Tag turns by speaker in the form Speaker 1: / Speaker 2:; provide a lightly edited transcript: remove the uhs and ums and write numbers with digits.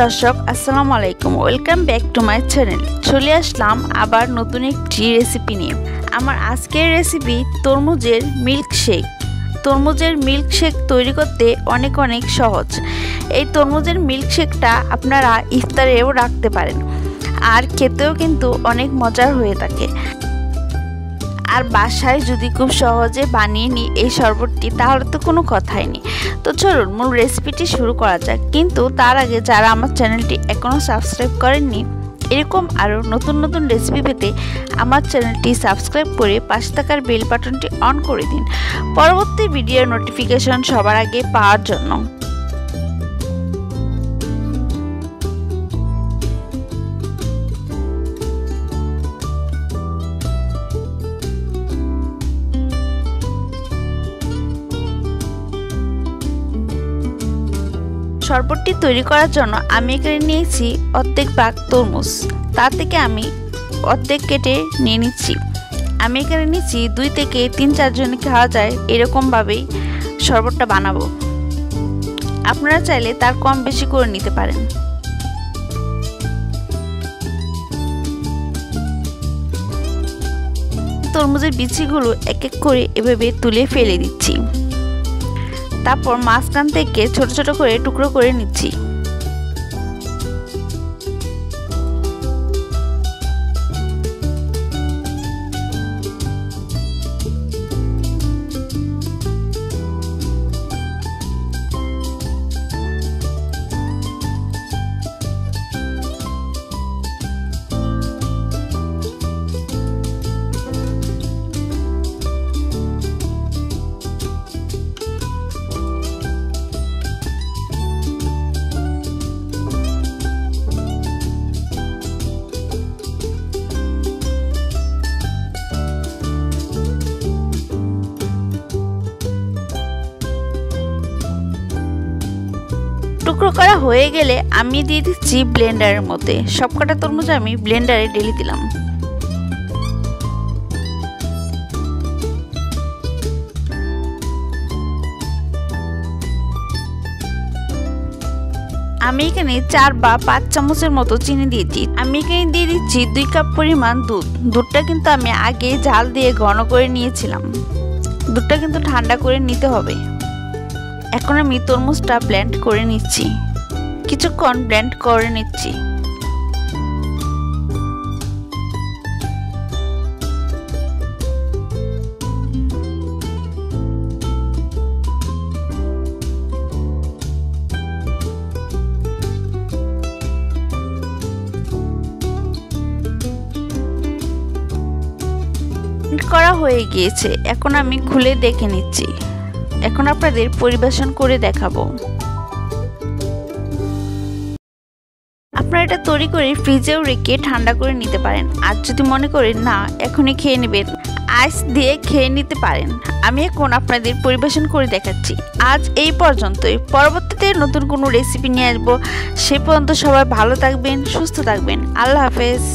Speaker 1: দর্শক আসসালামু আলাইকুম, welcome back to my channel. চলে আসলাম আবার নতুন একটি রেসিপি নিয়ে। আমার আজকের রেসিপি তরমুজের মিল্কশেক। তরমুজের মিল্কশেক তৈরি করতে অনেক সহজ। এই তরমুজের মিল্কশেকটা আপনারা ইফতারেও রাখতে পারেন, আর খেতেও কিন্তু অনেক মজার হয়ে থাকে। আর বাসায় যদি খুব সহজে বানিয়ে নিই এই শরবতটি, তাহলে তো কোনো কথাই নেই। তো চলুন মূল রেসিপিটি শুরু করা যাক। কিন্তু তার আগে যারা আমার চ্যানেলটি এখনও সাবস্ক্রাইব করেননি, এরকম আরও নতুন রেসিপি পেতে আমার চ্যানেলটি সাবস্ক্রাইব করে পাশে থাকার বেল বাটনটি অন করে দিন, পরবর্তী ভিডিওর নোটিফিকেশন সবার আগে পাওয়ার জন্য। শরবতটি তৈরি করার জন্য আমি এখানে নিয়েছি অর্ধেক ভাগ তরমুজ, তার থেকে আমি অর্ধেক কেটে নিয়ে নিচ্ছি। আমি এখানে নিচ্ছি 2 থেকে 3-4 জন খাওয়া যায় এরকমভাবেই শরবতটা বানাবো। আপনারা চাইলে তার কম বেশি করে নিতে পারেন। তরমুজের বিচিগুলো এক এক করে এভাবে তুলে ফেলে দিচ্ছি। তারপর মাঝখান থেকে ছোট ছোট করে টুকরো করে নিচ্ছি। টুকরো করা হয়ে গেলে আমি দিয়ে দিচ্ছি ব্লেন্ডারের মধ্যে। সবকটা তরমুজ আমি ব্লেন্ডারে ঢেলে দিলাম। আমি এখানে 4 বা 5 চামচের মতো চিনি দিয়েছি। আমি এখানে দিয়ে দিচ্ছি 2 কাপ পরিমাণ দুধ। দুধটা কিন্তু আমি আগে জাল দিয়ে ঘন করে নিয়েছিলাম। দুধটা কিন্তু ঠান্ডা করে নিতে হবে। এখন আমি তরমুজটা ব্লেন্ড করে নিচ্ছি, কিছুক্ষণ ব্লেন্ড করে নিচ্ছি। করা হয়ে গিয়েছে, এখন আমি খুলে দেখে নিচ্ছি। এখন আপনাদের পরিবেশন করে দেখাবো। আপনারা এটা তৈরি করে ফ্রিজেও রেখে ঠান্ডা করে নিতে পারেন। আর যদি মনে করেন না এখনই খেয়ে নেবেন, আইস দিয়ে খেয়ে নিতে পারেন। আমি এখন আপনাদের পরিবেশন করে দেখাচ্ছি। আজ এই পর্যন্তই। পরবর্তীতে নতুন কোনো রেসিপি নিয়ে আসবো। সে পর্যন্ত সবাই ভালো থাকবেন, সুস্থ থাকবেন। আল্লাহ হাফেজ।